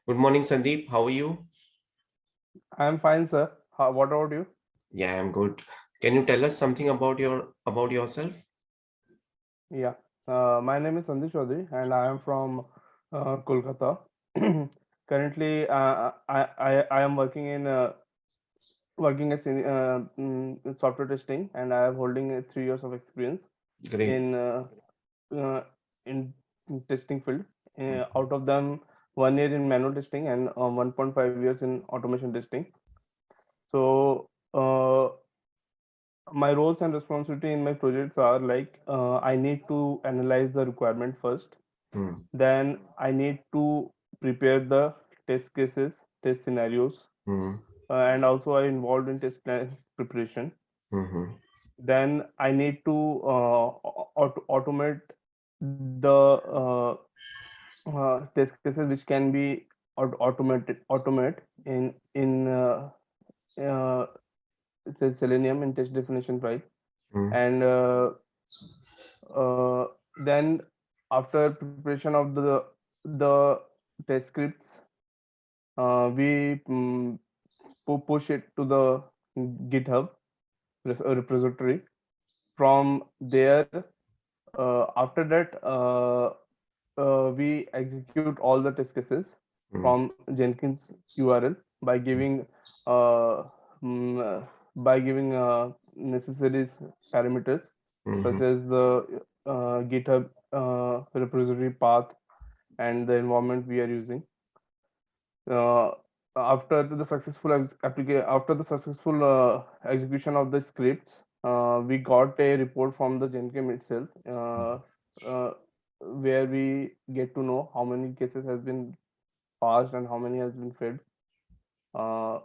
Good morning, Sandeep. How are you? I'm fine, sir. What about you? Yeah, I'm good. Can you tell us something about yourself? Yeah. My name is Sandeep Chaudhary, and I am from Kolkata. Currently, I am working as in software testing, and I am holding 3 years of experience Great. in uh, in testing field. Out of them, 1 year in manual testing and 1.5 years in automation testing. So. My roles and responsibility in my projects are like I need to analyze the requirement first, Hmm. then I need to prepare the test cases, test scenarios, Hmm. and also I involved in test plan preparation. Hmm. Then I need to automate the test cases which can be automate in uh, it says Selenium in test definition, right? Hmm. And uh, then after preparation of the test scripts, we push it to the GitHub repository. From there, after that, we execute all the test cases Hmm. from Jenkins URL by giving uh, mm, uh, necessary parameters such Hmm. as the GitHub repository path and the environment we are using. Uh, after the successful execution of the scripts, we got a report from the Jenkins itself, uh, where we get to know how many cases has been passed and how many has been failed. Uh,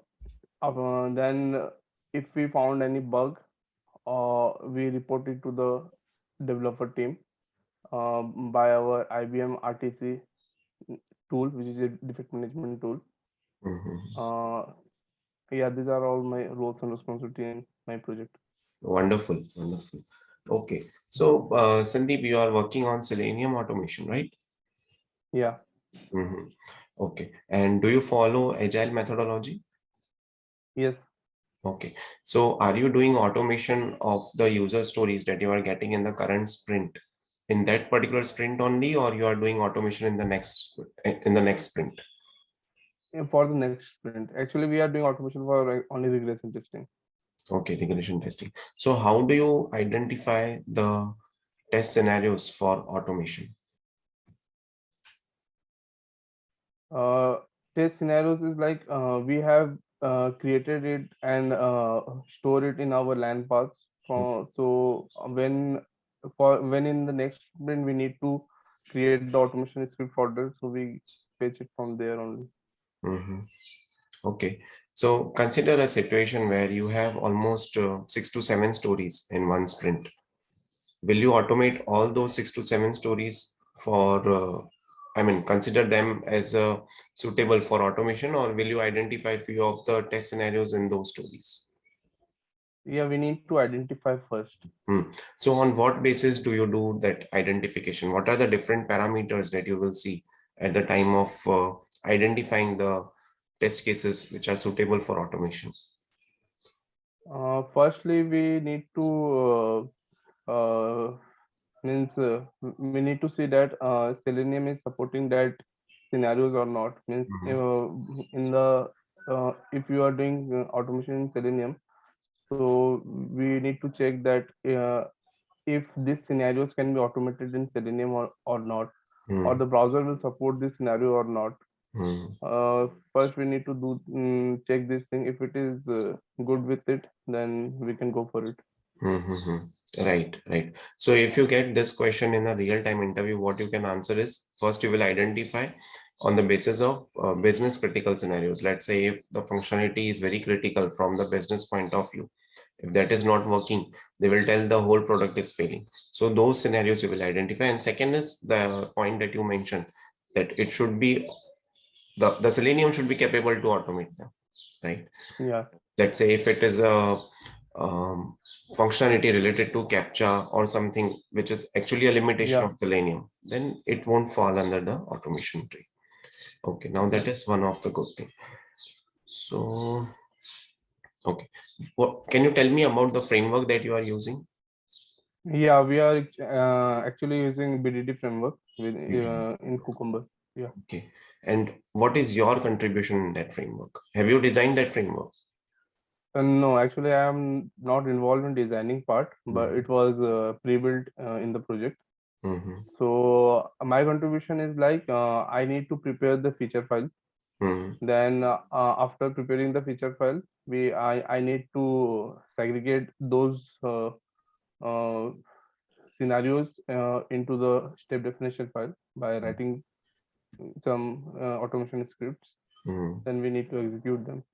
then, if we found any bug, we report it to the developer team by our IBM RTC tool, which is a defect management tool. Hmm. Uh, yeah, these are all my roles and responsibility in my project. Wonderful, wonderful. Okay, so Sandeep, you are working on Selenium automation, right? Yeah. Hmm. Okay, and do you follow agile methodology? Yes. Okay, so are you doing automation of the user stories that you are getting in the current sprint in that particular sprint only, or you are doing automation in the next sprint? For the next sprint, actually, we are doing automation for only regression testing. Okay, regression testing. So how do you identify the test scenarios for automation? Uh, Test scenarios is like we have created it and store it in our land paths. When in the next sprint we need to create the automation script folder, so we fetch it from there only. Mhm. Okay, so consider a situation where you have almost 6 to 7 stories in one sprint. Will you automate all those 6 to 7 stories I mean, consider them as suitable for automation, or will you identify few of the test scenarios in those stories? Yeah, we need to identify first. Hmm. So on what basis do you do that identification? What are the different parameters that you will see at the time of identifying the test cases which are suitable for automation? Firstly, we need to means we need to see that Selenium is supporting that scenarios or not. Means Mhm. in the if you are doing automation in Selenium, so we need to check that if these scenarios can be automated in Selenium or not, or Hmm. the browser will support this scenario or not. Hmm. First, we need to check this thing. If it is good with it, then we can go for it. Hmm. Right, right. So if you get this question in a real-time interview, what you can answer is first you will identify on the basis of business critical scenarios. Let's say if the functionality is very critical from the business point of view, if that is not working, they will tell the whole product is failing. So those scenarios you will identify. And second is the point that you mentioned that it should be the Selenium should be capable to automate them, right? Yeah. Let's say if it is a functionality related to captcha or something which is actually a limitation Yeah. of Selenium, then it won't fall under the automation tree. Okay, now that is one of the good thing. So, okay. What, can you tell me about the framework that you are using? Yeah, we are actually using BDD framework with Mhm. in Cucumber. Yeah. Okay. And what is your contribution in that framework? Have you designed that framework? No, actually, I am not involved in designing part, but Mm-hmm. it was pre-built in the project. Mm-hmm. So my contribution is like I need to prepare the feature file. Mm-hmm. Then after preparing the feature file, I need to segregate those uh, scenarios into the step definition file by writing some automation scripts. Mm-hmm. Then we need to execute them.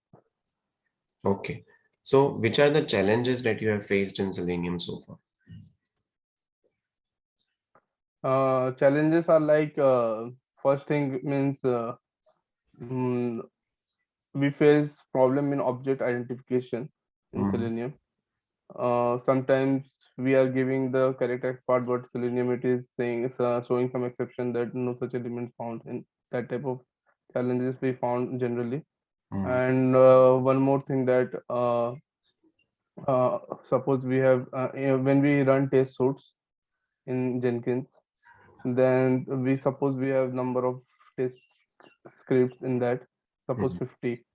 Okay. So, which are the challenges that you have faced in Selenium so far? Challenges are like first thing means mm, we face problem in object identification in Mm-hmm. Selenium. Sometimes we are giving the correct export, but Selenium it is saying it's showing some exception that no such element found. In that type of challenges we found generally. Mm-hmm. And one more thing that suppose we have when we run test suits in Jenkins, then we suppose we have number of test scripts in that, suppose Mm-hmm. 50.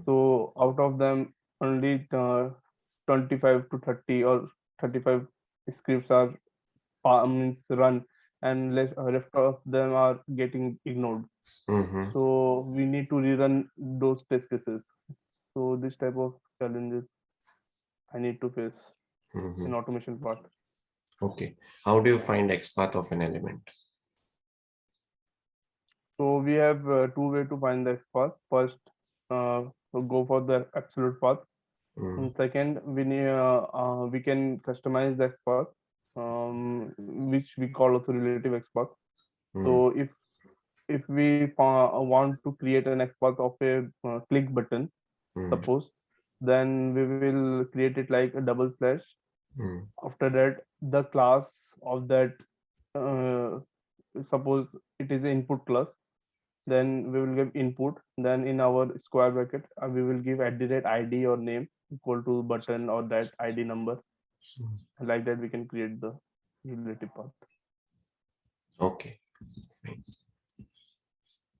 So out of them, only 25 to 30 or 35 scripts are means run, and rest of them are getting ignored. Mm-hmm. So we need to rerun those test cases. So this type of challenges I need to face Mm-hmm. in automation part. Okay. How do you find XPath of an element? So we have two way to find the path. First, go for the absolute path. Mm-hmm. And second, we can customize the XPath, which we call also relative XPath. So if we want to create an XPath of a click button, Mm-hmm. suppose, then we will create it like a double slash. After that, the class of that, uh, suppose it is an input class, then we will give input. Then in our square bracket, we will give at the rate ID or name equal to button or that ID number. Like that, we can create the relative path. Okay. Fine.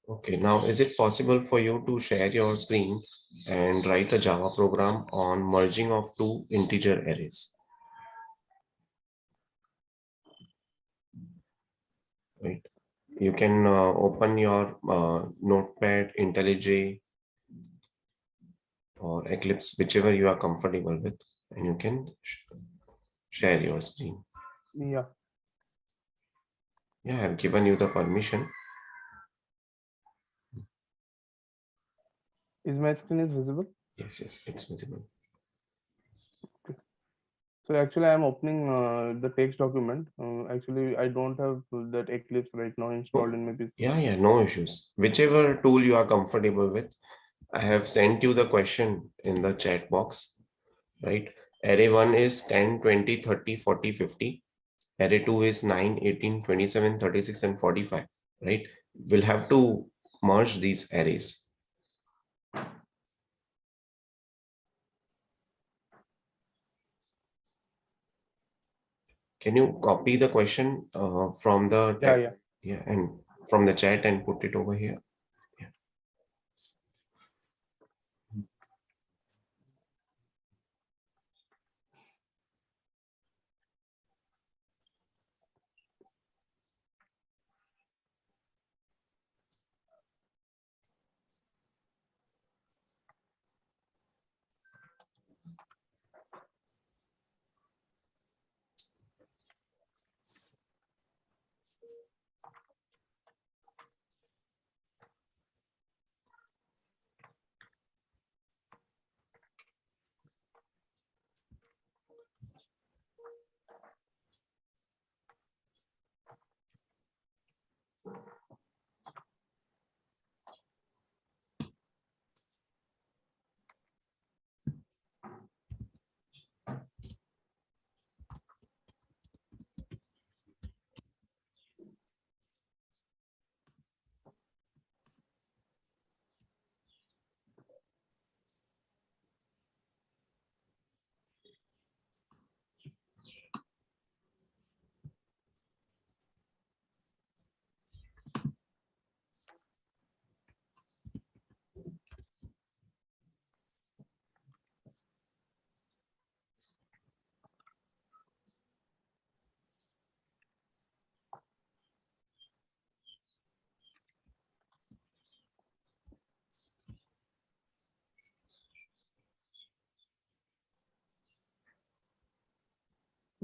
Okay. Now, is it possible for you to share your screen and write a Java program on merging of two integer arrays? Right. You can open your Notepad, IntelliJ, or Eclipse, whichever you are comfortable with, and you can share your screen. Yeah. Yeah, I've given you the permission. Is my screen is visible? Yes, yes, it's visible. Okay. So actually, I'm opening the text document. Actually, I don't have that Eclipse right now installed Oh, in my PC. yeah, yeah, no issues. Whichever tool you are comfortable with, I have sent you the question in the chat box, right? Array 1 is 10, 20, 30, 40, 50. Array 2 is 9, 18, 27, 36, and 45, right? We'll have to merge these arrays. Can you copy the question from the Yeah, yeah. text? Yeah, and from the chat and put it over here. Yeah.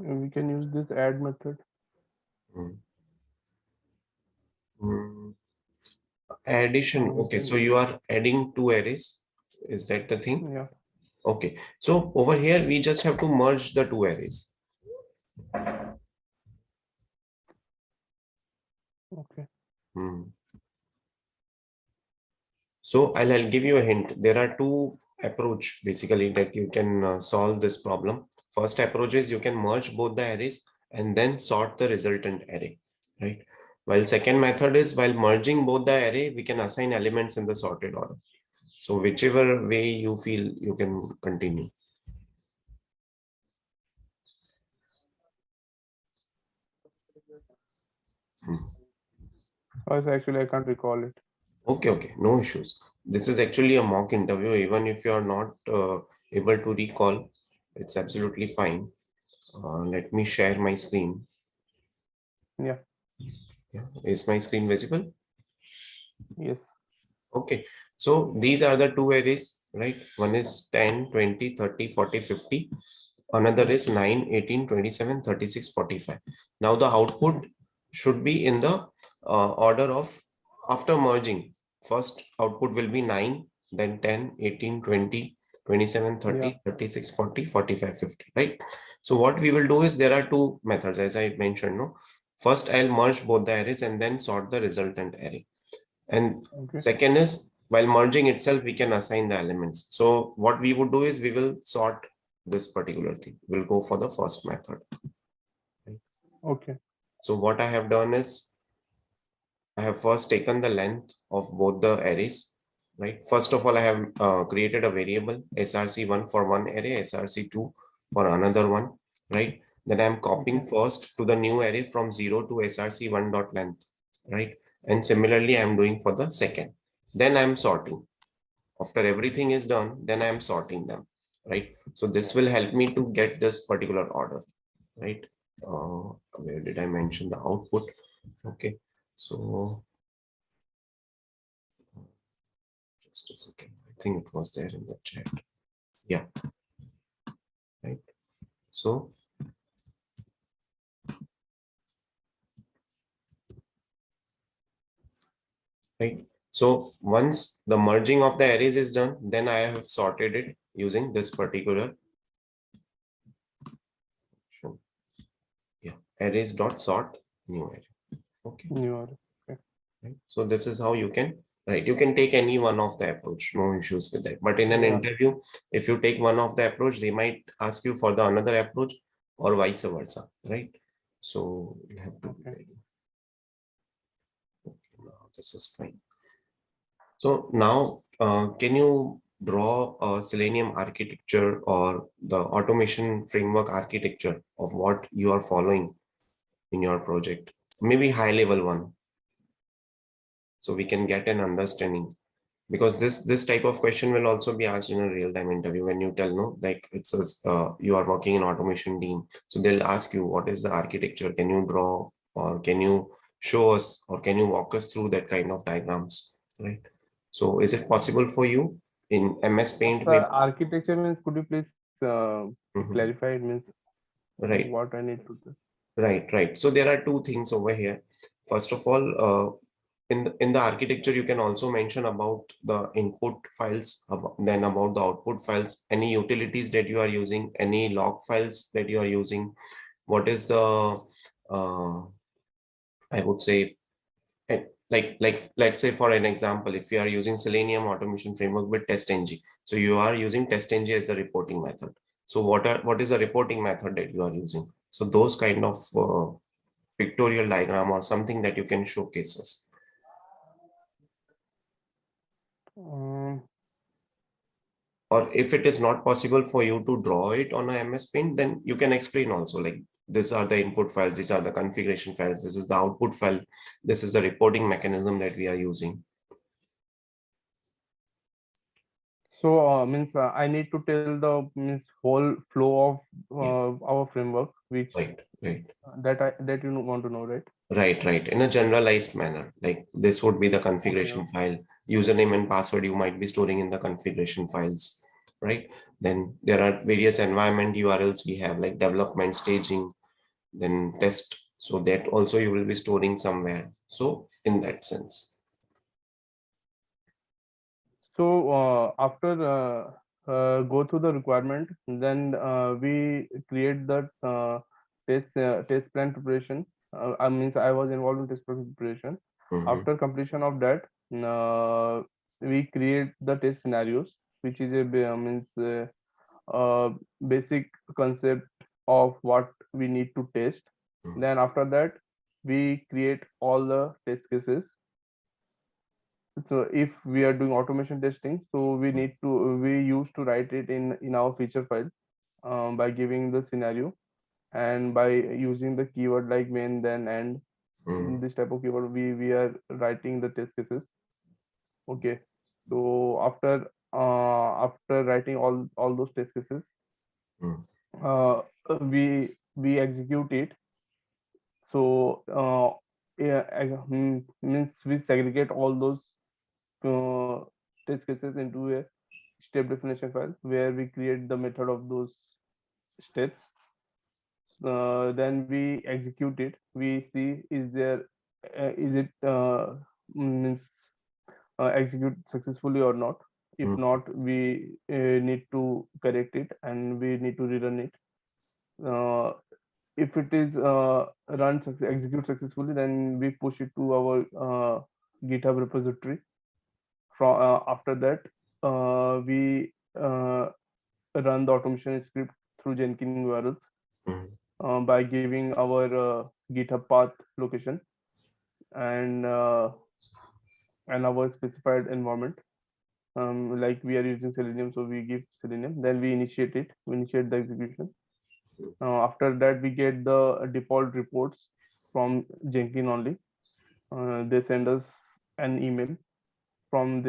We can use this add method. Mm. Mm. Addition. We Okay, so can, you are adding two arrays. Is that the thing? yeah, Okay, so over here we just have to merge the two arrays. okay. Hmm. So I'll give you a hint. There are two approach basically that you can solve this problem. First approach is you can merge both the arrays and then sort the resultant array, right? While second method is while merging both the array, we can assign elements in the sorted order. So whichever way you feel you can continue. Hmm. Actually, I can't recall it. Okay, no issues. This is actually a mock interview. Even if you are not able to recall, it's absolutely fine. Let me share my screen. Yeah, Yeah. Is my screen visible? yes, Okay. So these are the two arrays, right? One is 10, 20, 30, 40, 50. Another yeah, is 9, 18, 27, 36, 45. Now the output should be in the order of after merging. First output will be 9, then 10, 18, 20, 27, yeah, 30, 36, 40, 45, 50, right? So what we will do is there are two methods as I mentioned, no? First, I'll merge both the arrays and then sort the resultant array. And okay, second is while merging itself, we can assign the elements. So what we would do is we will sort this particular thing. We'll go for the first method. okay, So what I have done is I have first taken the length of both the arrays, right? First of all, I have created a variable src1 for one array, src2 for another one, right? Then I'm okay, copying first to the new array from 0 to src1 dot length, right? And similarly, I'm doing for the second. Then I'm sorting. After everything is done, then I am sorting them, right? So this will help me to get this particular order, right? Where did I mention the output? Okay, so just a second. I think it was there in the chat. Yeah, right. So, right. So once the merging of the arrays is done, then I have sorted it using this particular function. Yeah, arrays dot sort new array. Okay. you are, okay, Right? So this is how you can, right? You can take any one of the approach, no issues with that. But in an yeah, interview, if you take one of the approach, they might ask you for the another approach or vice versa, right? So you have to be okay. ready. Okay, now this is fine. So now, can you draw a Selenium architecture or the automation framework architecture of what you are following in your project? Maybe high level one, so we can get an understanding, because this type of question will also be asked in a real time interview. When you tell, no, like it says you are working in automation team, so they'll ask you what is the architecture, can you draw or can you show us or can you walk us through that kind of diagrams, right? So is it possible for you in MS Paint The maybe? architecture means, could you please Mhm. clarify? It means Right. what I need to do. Right. So there are two things over here. First of all, in the architecture, you can also mention about the input files, then about the output files, any utilities that you are using, any log files that you are using. What is the, I would say, like let's say for an example, if you are using Selenium automation framework with TestNG, so you are using TestNG as the reporting method. So what is the reporting method that you are using? So those kind of pictorial diagram or something that you can showcase us. Um, Or if it is not possible for you to draw it on a MS Paint, then you can explain also, like these are the input files, these are the configuration files, this is the output file, this is the reporting mechanism that we are using. so means I need to tell the means whole flow of Yeah, our framework, which right. that you want to know, right? Right. In a generalized manner, like this would be the Okay, configuration okay, file, username and password you might be storing in the configuration files, right? Then there are various environment URLs we have, like development, staging, then test. So that also you will be storing somewhere. So in that sense. So after go through the requirement, then we create that test plan preparation. I means I was involved in test plan preparation. Mhm, After completion of that, we create the test scenarios, which is a basic concept of what we need to test. mhm, Then after that, we create all the test cases. So if we are doing automation testing, so we used to write it in our feature file by giving the scenario and by using the keyword like main, then, and mhm, this type of keyword we are writing the test cases. Okay, so after writing all those test cases, mhm, uh, we execute it. So yeah, means we segregate all those uh, test cases into a step definition file where we create the method of those steps. Then we execute it. We see is it means execute successfully or not. If mhm, not, we need to correct it and we need to rerun it. If it is execute successfully, then we push it to our GitHub repository. From after that, we run the automation script through Jenkins URLs mhm, by giving our GitHub path location and our specified environment. Like we are using Selenium, so we give Selenium. Then we initiate it. We initiate the execution. After that, we get the default reports from Jenkins only. They send us an email from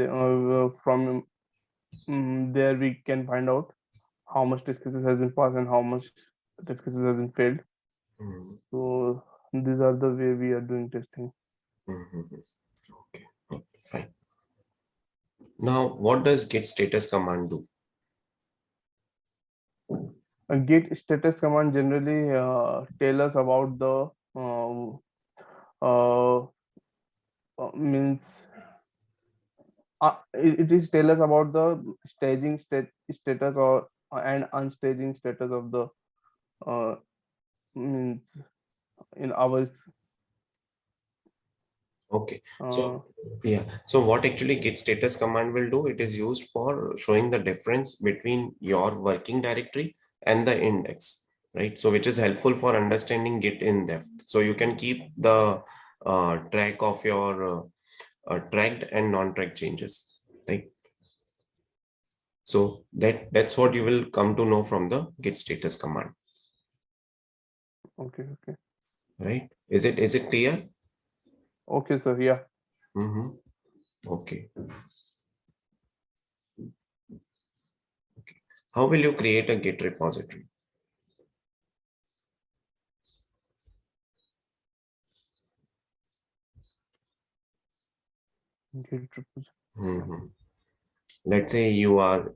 there we can find out how much test cases has been passed and how much test cases has been failed. mhm, So these are the way we are doing testing. mhm. Okay, okay, fine. Now, what does git status command do? A git status command generally tell us about the uh, means it is tell us about the status or and unstaging status of the uh, means in our Okay, uh, so yeah, so what actually git status command will do, it is used for showing the difference between your working directory and the index, right? So which is helpful for understanding git in depth. So you can keep the track of your tracked and non-tracked changes, right? So that's what you will come to know from the git status command, okay, okay, right? Is it clear? okay, sir. Yeah. Mm-hmm. Okay. How will you create a git repository? Git repository. Yeah. Mhm. Let's say you are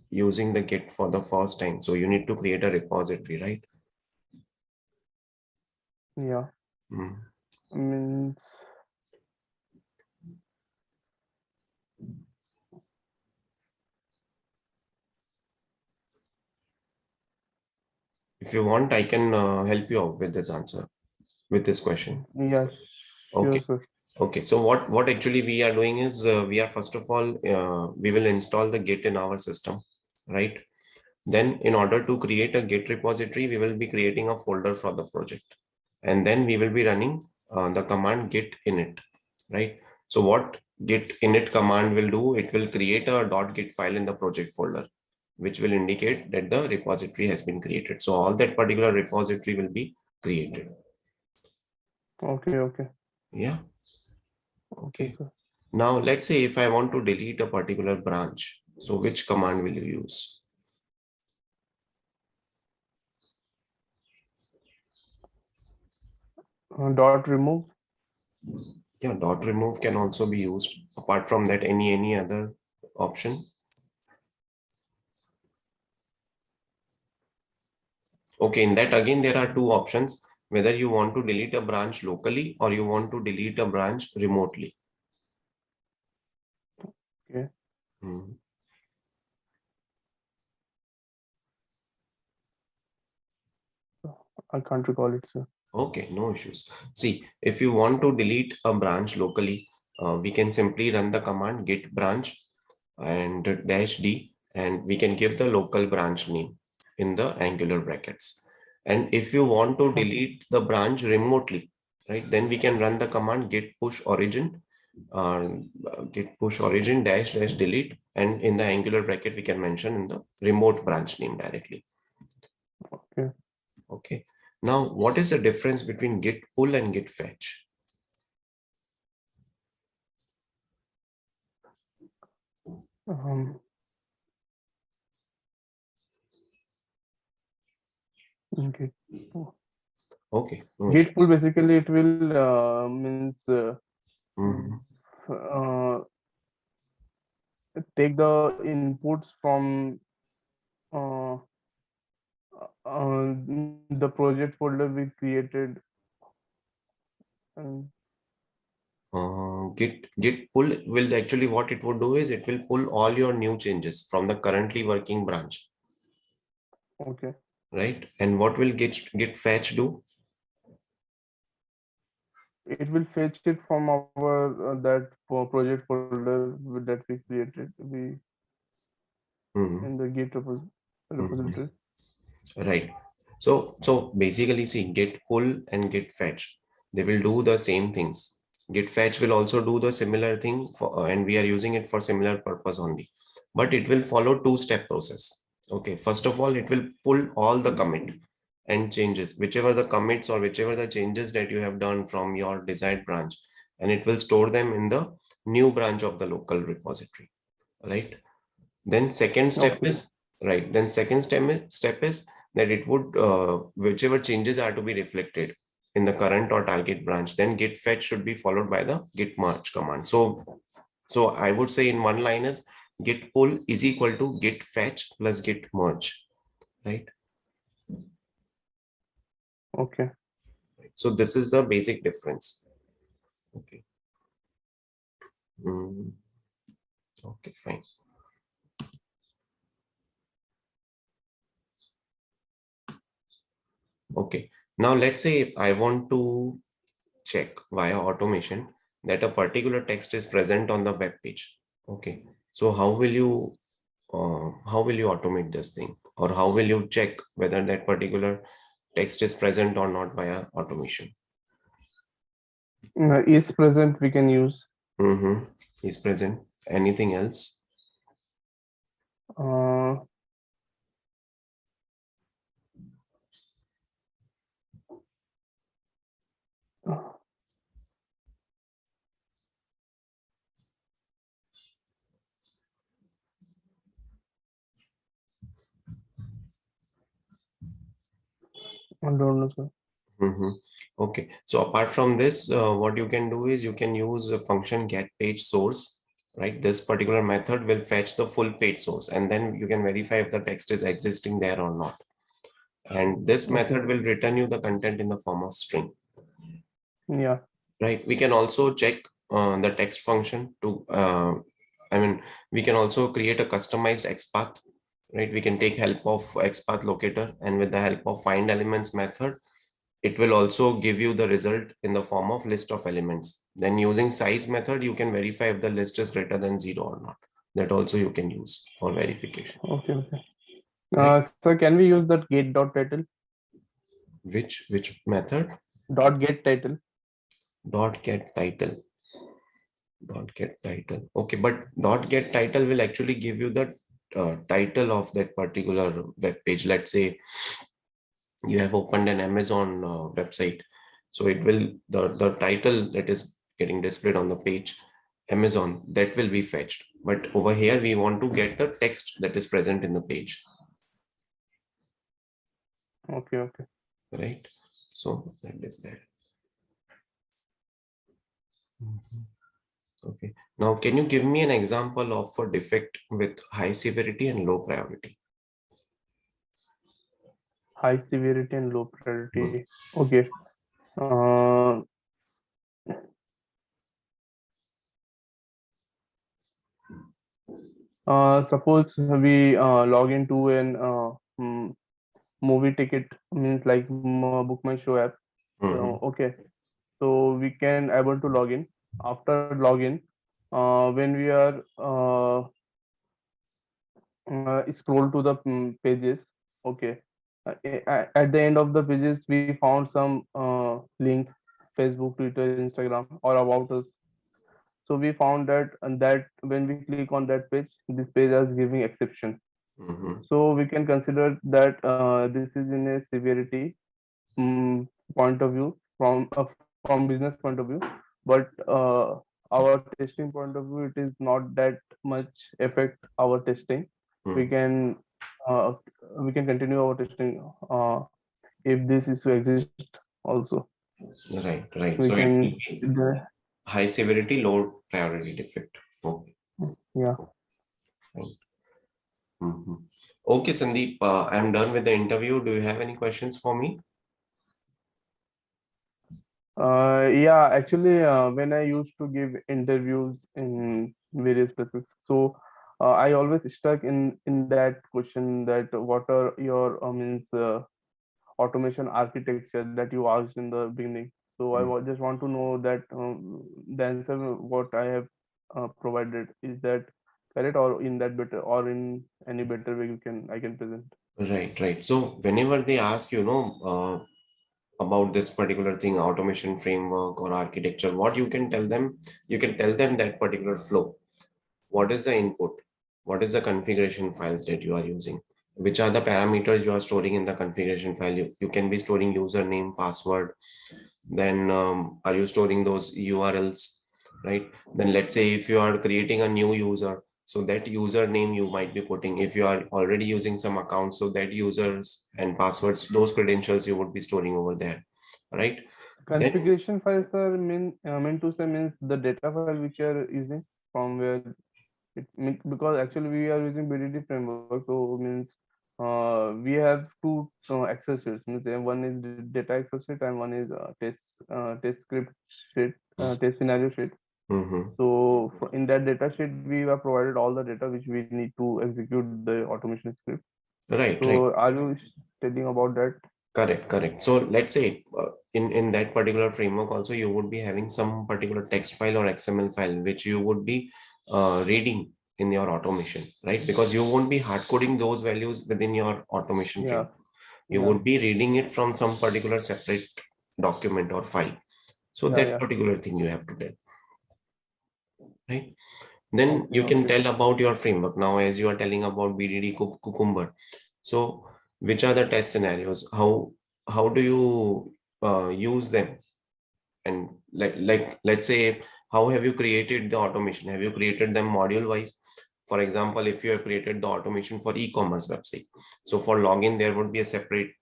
using the Git for the first time, so you need to create a repository, right? Yeah. Mm. Means If you want, I can help you out with this answer, with this question. yeah, sure, Okay. sir. Okay. So what actually we are doing is we are first of all we will install the Git in our system, right? Then in order to create a Git repository, we will be creating a folder for the project, and then we will be running the command git init, right? So what git init command will do, it will create a .git file in the project folder, which will indicate that the repository has been created. So all that particular repository will be created. Okay, okay, Yeah. okay, Okay. sir. Now let's say if I want to delete a particular branch, so which command will you use? Dot remove. Yeah, dot remove can also be used. Apart from that, any other option? Okay, in that again, there are two options, whether you want to delete a branch locally or you want to delete a branch remotely. Okay. Hmm. I can't recall it, sir. Okay, no issues. See, if you want to delete a branch locally, we can simply run the command git branch and dash d, and we can give the local branch name in the angular brackets. And if you want to Okay. delete the branch remotely, right, then we can run the command git push origin, uh, git push origin dash dash delete, and in the angular bracket we can mention in the remote branch name directly. Okay. Okay. Now, what is the difference between git pull and git fetch? Um, Git pull. Okay, no Git pull issues. basically it will means Mhm. take the inputs from uh, the project folder we created and Git pull will actually, what it would do is it will pull all your new changes from the currently working branch, okay, right? And what will git fetch do? it will fetch it from our project folder that we created we Mhm. in the Mhm. repository. Right. So basically, see, git pull and git fetch, they will do the same things. Git fetch will also do the similar thing for, and we are using it for similar purpose only. But it will follow two-step process. Okay. First of all, it will pull all the commit and changes, whichever the commits or whichever the changes that you have done from your desired branch, and it will store them in the new branch of the local repository. Right. Then second step Okay, is right. Then step is that it would whichever changes are to be reflected in the current or target branch, then git fetch should be followed by the git merge command. So I would say in one line is git pull is equal to git fetch plus git merge, right? okay. So this is the basic difference. Okay. Mm, okay, fine. Okay. Now let's say if I want to check via automation that a particular text is present on the web page. Okay. So how will you automate this thing, or how will you check whether that particular text is present or not via automation? Is present we can use Mm-hmm. Is present. Anything else? uh, I don't know, sir. Mm-hmm. Okay. So apart from this, what you can do is you can use a function get page source, right? This particular method will fetch the full page source, and then you can verify if the text is existing there or not. And this Okay, method will return you the content in the form of string, yeah, right? We can also check the text function to I mean, we can also create a customized XPath, right? We can take help of XPath locator, and with the help of find elements method, it will also give you the result in the form of list of elements. Then using size method, you can verify if the list is greater than 0 or not. That also you can use for verification, okay, okay. right? So can we use that get dot title Which method? dot get title? Dot get title. Dot get title. Okay, but dot get title will actually give you the title of that particular web page. Let's say you have opened an Amazon website, so it will the title that is getting displayed on the page, Amazon, that will be fetched. But over here we want to get the text that is present in the page, Okay, okay. right? So that is there. Mhm. Okay. Now, can you give me an example of a defect with high severity and low priority? High severity and low Hmm. priority. Okay. Uh, Suppose we log into an movie ticket, means like book my show app. Hmm. Okay, so we can able to log in. After login, when we are scroll to the pages, okay, at the end of the pages we found some link, Facebook, Twitter, Instagram, or about us. So we found that, and that when we click on that page, this page is giving exception. Hmm. So we can consider that this is in a severity point of view, from business point of view. But our testing point of view, it is not that much affect our testing. We Hmm. can uh, we can continue our testing if this issue exists also. Right, We right. So it can will be high severity, low priority defect. Okay, yeah. fine. Mhm. Okay, Sandeep, I'm done with the interview. Do you have any questions for me? Yeah, actually, when I used to give interviews in various places, so I always stuck in that question, that what are your means automation architecture that you asked in the beginning. So I Mm. just want to know that the answer what I have provided, is that correct, or in that better, or in any better way you can I can present. Right, right. So whenever they ask, about this particular thing, automation framework or architecture, what you can tell them that particular flow. What is the input? What is the configuration files that you are using? Which are the parameters you are storing in the configuration file? You can be storing username, password. Then are you storing those URLs, right? Then let's say if you are creating a new user, so that username you might be putting. If you are already using some accounts, so that users and passwords, those credentials you would be storing over there, right? Then Configuration files are meant to say means the data file which you are using, from where because actually we are using BDD framework, so means we have two Excel sheets. Means one is data Excel sheet and one is test script sheet, test scenario sheet. mhm. So in that data sheet, we have provided all the data which we need to execute the automation script. Right, right. So are you telling about that? Correct, correct. So let's say in that particular framework also you would be having some particular text file or XML file which you would be reading in your automation, right? Because you won't be hard coding those values within your automation Yeah, framework. You yeah, would be reading it from some particular separate document or file. So yeah, that yeah. particular thing you have to tell, right? Then Okay, you can okay. tell about your framework now as you are telling about BDD Cucumber. So which are the test scenarios? How do you use them? And like let's say, how have you created the automation? Have you created them module wise? For example, if you have created the automation for e-commerce website, so for login there would be a separate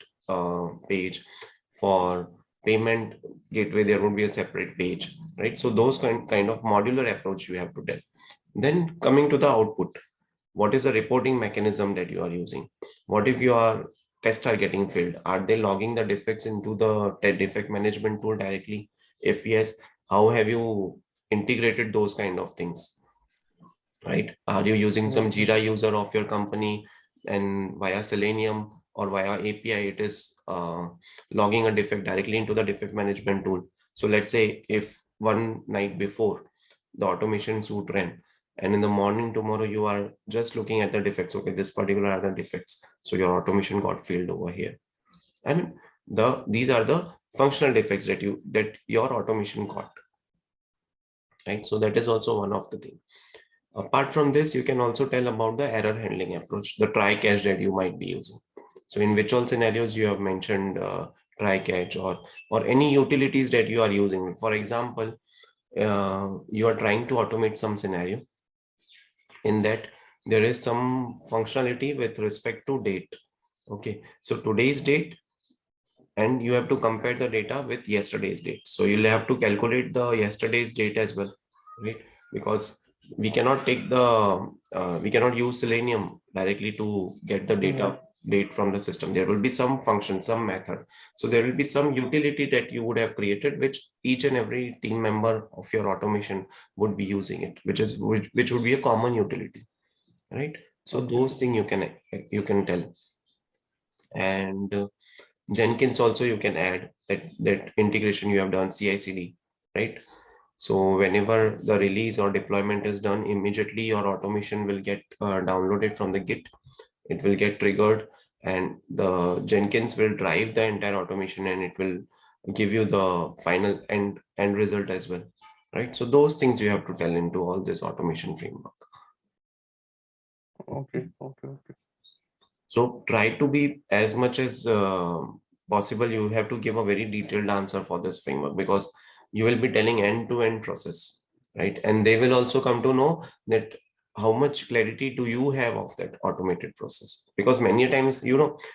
page. For payment gateway there would be a separate page, right? So those kind of modular approach you have to tell. Then coming to the output, what is the reporting mechanism that you are using? What if your tests are getting failed? Are they logging the defects into the defect management tool directly? If yes, how have you integrated those kind of things, right? Are you using Yeah, some Jira user of your company and via Selenium or via API, it is logging a defect directly into the defect management tool. So let's say if one night before the automation suite ran, and in the morning tomorrow you are just looking at the defects, okay, this particular are the defects. So your automation got failed over here. I mean, these are the functional defects that your automation got, right? So that is also one of the things. Apart from this, you can also tell about the error handling approach, the try catch that you might be using. So in which all scenarios you have mentioned try catch, or any utilities that you are using. For example, you are trying to automate some scenario in that there is some functionality with respect to date. Okay, so today's date, and you have to compare the data with yesterday's date. So you'll have to calculate the yesterday's date as well, right? Because we cannot use Selenium directly to get the yeah, data date from the system. There will be some function, some method. So there will be some utility that you would have created, which each and every team member of your automation would be using it, which would be a common utility, right? So Okay. those things you can tell. And Jenkins also you can add that integration you have done, CI/CD, right? So whenever the release or deployment is done, immediately your automation will get downloaded from the Git. It will get triggered, and the Jenkins will drive the entire automation, and it will give you the final end result as well, right? So those things you have to tell into all this automation framework. Okay. Okay. Okay. So try to be as much as possible. You have to give a very detailed answer for this framework, because you will be telling end-to-end process, right? And they will also come to know that how much clarity do you have of that automated process? Because many times,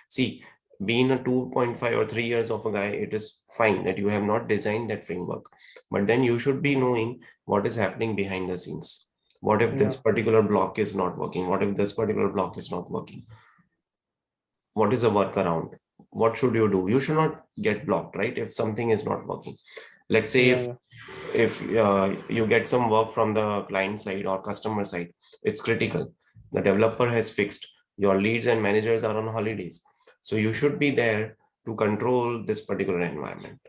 see, being a 2.5 or 3 years of a guy, it is fine that you have not designed that framework, but then you should be Mm. knowing what is happening behind the scenes. What if this Yeah. particular block is not working? What if this particular block is not working? What is a workaround? What should you do? You should not get blocked, right? If something is not working, let's say Yeah. if Yeah. you get some work from the client side or customer side, it's critical, the developer has fixed, your leads and managers are on holidays, so you should be there to control this particular environment.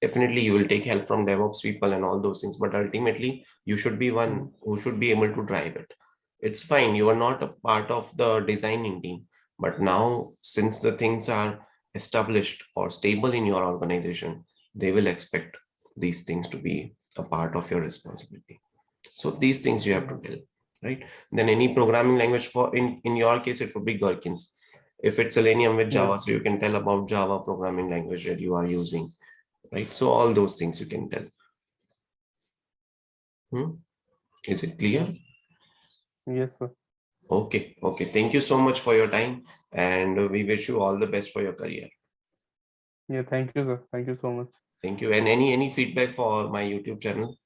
Definitely you will take help from DevOps people and all those things, but ultimately you should be one Mm. who should be able to drive it. It's fine, you are not a part of the designing team, but now since the things are established or stable in your organization, they will expect these things to be a part of your responsibility. So these things you have to Yeah. tell, right? Then any programming language, for in your case it would be Gherkins. If it's Selenium with Yeah. Java, so you can tell about Java programming language that you are using, right? So all those things you can tell. Hmm? Is it Yeah. clear? Yes, sir. Okay, okay. Thank you so much for your time, and we wish you all the best for your career. Yeah. Thank you, sir. Thank you so much. Thank you. And any feedback for my YouTube channel?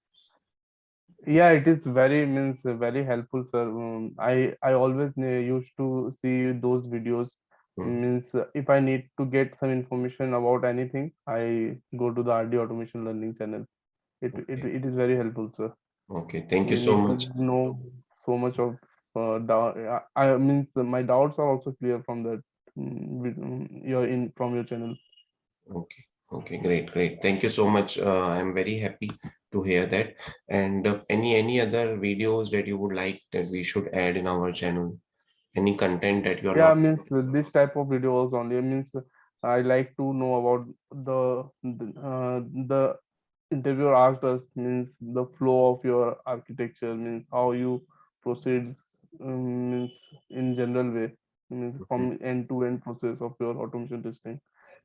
Yeah, it is very means very helpful, sir. I always used to see those videos. Hmm. Means if I need to get some information about anything, I go to the RD Automation Learning channel. Okay. It is very helpful, sir. Okay. Thank you You so need to much. know so much of doubt. I means my doubts are also clear from that. Your in from your channel. Okay. Okay. Great. Great. Thank you so much. I'm very happy to hear that. And any other videos that you would like that we should add in our channel? Any content that you are Yeah, not? means this type of videos only means I like to know about the interviewer asked us means the flow of your architecture means how you proceeds means in general way means Mhm. from end to end process of your automation testing.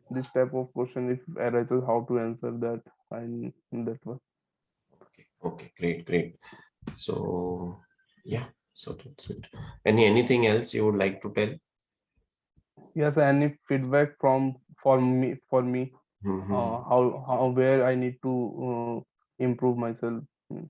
This type of question if arises, how to answer that in that one. Okay. Okay. Great. Great. So yeah. So that's it. Anything else you would like to tell? Yes, any feedback from for me Mhm. how where I need to improve myself. Mm.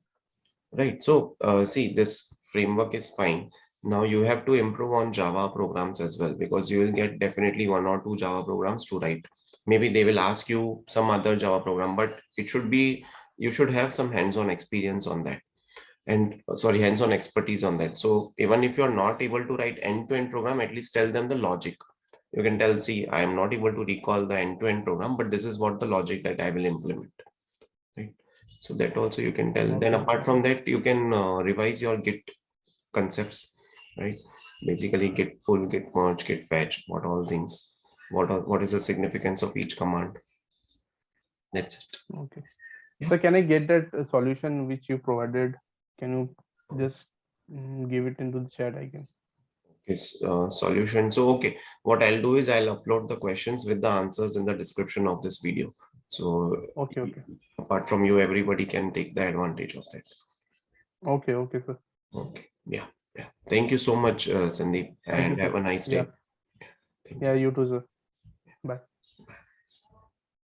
Right. So, see, this framework is fine. Now you have to improve on Java programs as well, because you will get definitely one or two Java programs to write. Maybe they will ask you some other Java program, but it should be, you should have some hands-on experience on that, and sorry, hands-on expertise on that. So even if you're not able to write end-to-end program, at least tell them the logic. You can tell, see, I am not able to recall the end-to-end program, but this is what the logic that I will implement. Right. So that also you can tell. Then Okay, apart okay. from that, you can revise your Git concepts, right? Basically, Git pull, Git merge, Git fetch, what all things, what is the significance of each command. That's it. Okay. Yeah. So can I get that solution which you provided? Can you just give it into the chat? I can. Is solution. So okay, what I'll do is I'll upload the questions with the answers in the description of this video. So Okay, okay. apart from you, everybody can take the advantage of that. Okay, okay, sir. Okay. Yeah. Yeah. Thank you so much, Sandeep, Thank you, and sir. have a nice Yeah, day. Thank yeah, you. you too, sir.